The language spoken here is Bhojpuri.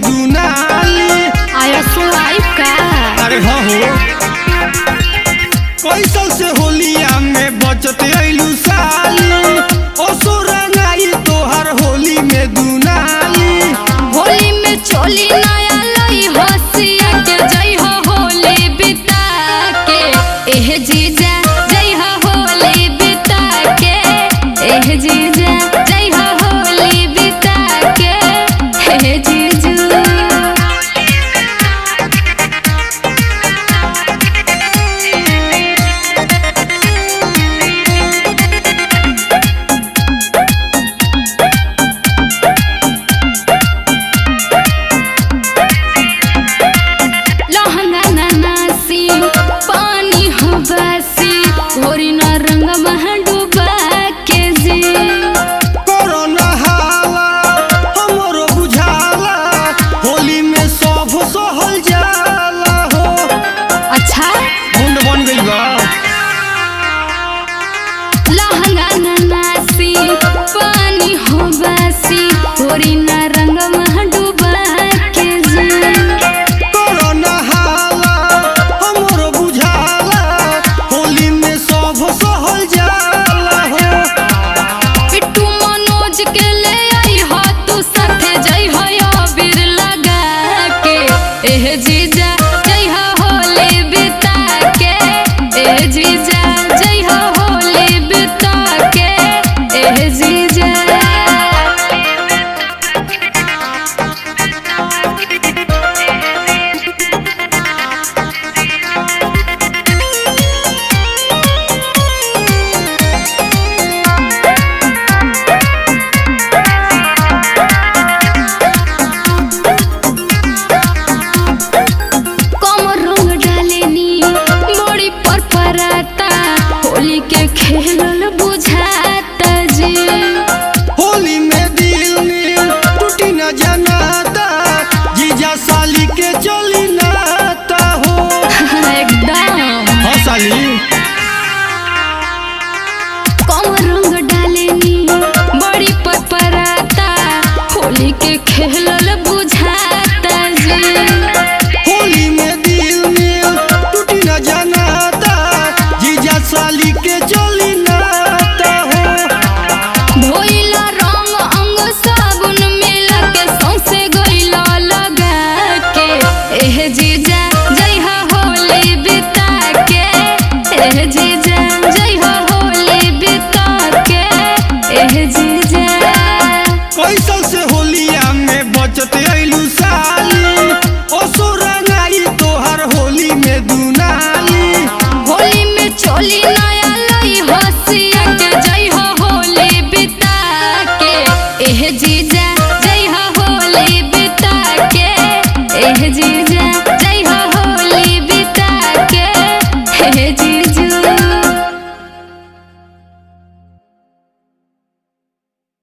दुनाली। आया सुनाई का अरे हाँ हो, कैसल से होलिया में बचत आइलू साली, असुरंगाई तोहर होली में दुनाली। होली में चोली नया लई हसिया के जई हो होली बिता के एह जीजा जई हो होली बिता के एह जीजा जई हो होली बिता के एह जीजू। पानी हो बसी गोरी न रंग डूबा के जी कोरोना हाला हमरो बुझाला, होली में सब सहल जाला हो। अच्छा मुंड बन गई बा। लहंगा ननासी पानी हो बसी गोरी न रंग डूबा के जी कोरोना हाला हमरो बुझाला, होली में सब सहल जाला हो। पिट्टू मनोज के ले आई हो तू साथे जई हो अबीर लगा के एह जीजा जई हो होली बिता के एह जीजा जई हो होली बिता के एह जीजा। बड़ी पर पराता होली के खेलल बुझाता जी। होली में दिल में टूटी न जनाता, जीजा साली के चली नाता हो। एकदम हाँ साली कम रंग डालेनी बड़ी पर पराता होली के खेलल बुझाता जी। होली में दिल में टूटी न जनाता, जीजा साली के चली नाता हो। धोइला रंग अंग साबुन मिला के सौंसे गइला लगा के एह जीजा जई हो होली बिता के एह जीजा जई हो होली बिता के एह जीजा। कैसल से होलिया में बचत आइलू साली, असुरंगाई तोहर होली में दुनाली। होली में चोली नया लई हसिया के जई हो होली बिता के एह जी